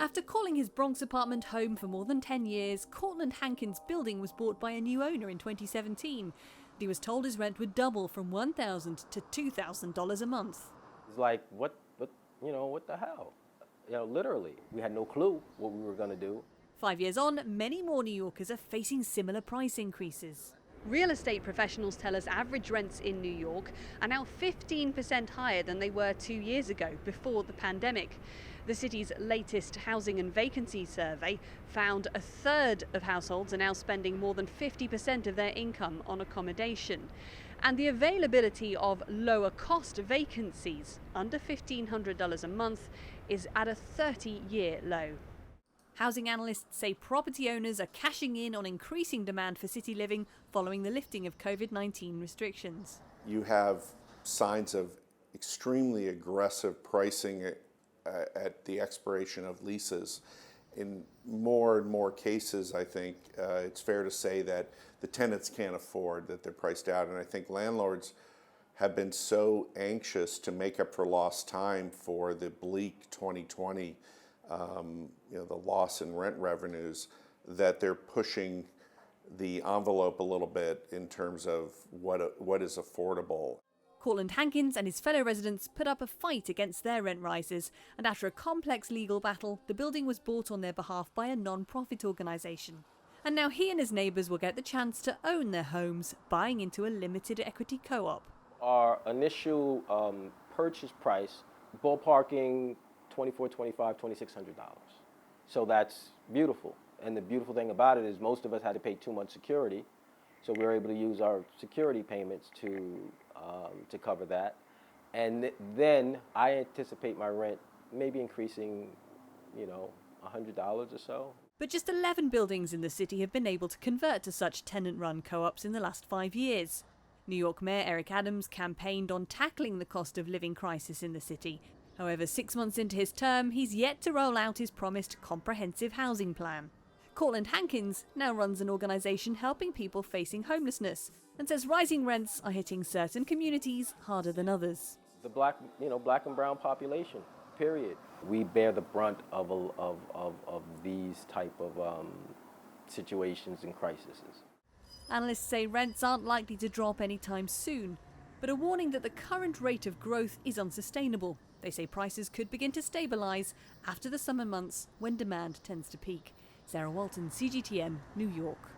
After calling his Bronx apartment home for more than 10 years, Cortland Hankins' building was bought by a new owner in 2017. He was told his rent would double from $1,000 to $2,000 a month. It's like, what the hell? Literally, we had no clue what we were going to do. 5 years on, many more New Yorkers are facing similar price increases. Real estate professionals tell us average rents in New York are now 15% higher than they were 2 years ago, before the pandemic. The city's latest housing and vacancy survey found a third of households are now spending more than 50% of their income on accommodation. And the availability of lower cost vacancies, under $1,500 a month, is at a 30-year low. Housing analysts say property owners are cashing in on increasing demand for city living following the lifting of COVID-19 restrictions. You have signs of extremely aggressive pricing at the expiration of leases. In more and more cases, I think it's fair to say that the tenants can't afford, that they're priced out. And I think landlords have been so anxious to make up for lost time for the bleak 2020, the loss in rent revenues, that they're pushing the envelope a little bit in terms of what is affordable. Cortland Hankins and his fellow residents put up a fight against their rent rises, and after a complex legal battle, the building was bought on their behalf by a non-profit organisation. And now he and his neighbours will get the chance to own their homes, buying into a limited equity co-op. Our initial purchase price, ballparking $2,400, $2,500, $2,600. So that's beautiful. And the beautiful thing about it is most of us had to pay too much security, so we were able to use our security payments to cover that. And then I anticipate my rent maybe increasing, $100 or so. But just 11 buildings in the city have been able to convert to such tenant-run co-ops in the last 5 years. New York Mayor Eric Adams campaigned on tackling the cost of living crisis in the city. However, 6 months into his term, he's yet to roll out his promised comprehensive housing plan. Cortland Hankins now runs an organisation helping people facing homelessness and says rising rents are hitting certain communities harder than others. The black and brown population, period. We bear the brunt of these type of situations and crises. Analysts say rents aren't likely to drop anytime soon, but are warning that the current rate of growth is unsustainable. They say prices could begin to stabilise after the summer months when demand tends to peak. Sarah Walton, CGTN, New York.